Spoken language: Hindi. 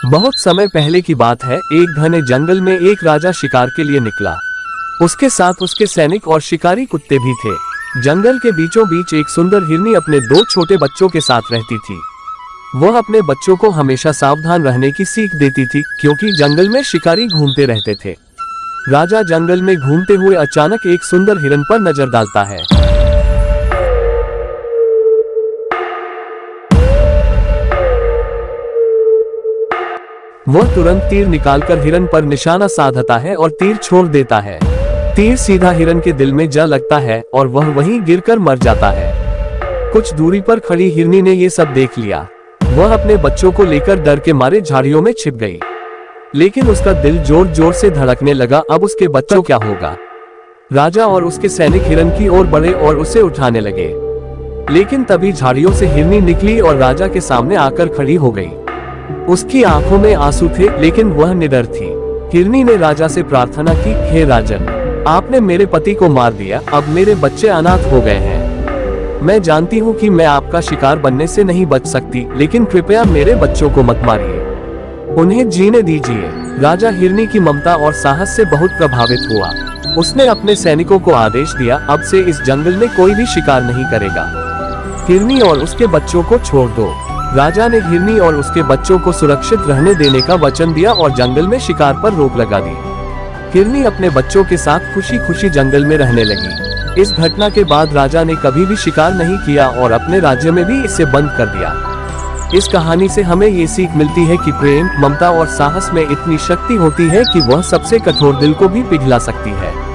बहुत समय पहले की बात है। एक घने जंगल में एक राजा शिकार के लिए निकला। उसके साथ उसके सैनिक और शिकारी कुत्ते भी थे। जंगल के बीचों बीच एक सुंदर हिरनी अपने 2 छोटे बच्चों के साथ रहती थी। वह अपने बच्चों को हमेशा सावधान रहने की सीख देती थी, क्योंकि जंगल में शिकारी घूमते रहते थे। राजा जंगल में घूमते हुए अचानक एक सुंदर हिरन पर नजर डालता है। वह तुरंत तीर निकालकर हिरन पर निशाना साधता है और तीर छोड़ देता है। तीर सीधा हिरन के दिल में जा लगता है और वह वहीं गिरकर मर जाता है। कुछ दूरी पर खड़ी हिरनी ने ये सब देख लिया। वह अपने बच्चों को लेकर डर के मारे झाड़ियों में छिप गई। लेकिन उसका दिल जोर जोर से धड़कने लगा। अब उसके बच्चों क्या होगा? राजा और उसके सैनिक हिरन की ओर बढ़े और उसे उठाने लगे। लेकिन तभी झाड़ियों से हिरनी निकली और राजा के सामने आकर खड़ी हो गई। उसकी आंखों में आंसू थे, लेकिन वह निडर थी। हिरनी ने राजा से प्रार्थना की, हे राजन, आपने मेरे पति को मार दिया, अब मेरे बच्चे अनाथ हो गए हैं। मैं जानती हूँ कि मैं आपका शिकार बनने से नहीं बच सकती, लेकिन कृपया मेरे बच्चों को मत मारिए, उन्हें जीने दीजिए। राजा हिरनी की ममता और साहस से बहुत प्रभावित हुआ। उसने अपने सैनिकों को आदेश दिया, अब से इस जंगल में कोई भी शिकार नहीं करेगा। हिरनी और उसके बच्चों को छोड़ दो। राजा ने हिरनी और उसके बच्चों को सुरक्षित रहने देने का वचन दिया और जंगल में शिकार पर रोक लगा दी। हिरनी अपने बच्चों के साथ खुशी खुशी जंगल में रहने लगी। इस घटना के बाद राजा ने कभी भी शिकार नहीं किया और अपने राज्य में भी इसे बंद कर दिया। इस कहानी से हमें ये सीख मिलती है कि प्रेम, ममता और साहस में इतनी शक्ति होती है कि वह सबसे कठोर दिल को भी पिघला सकती है।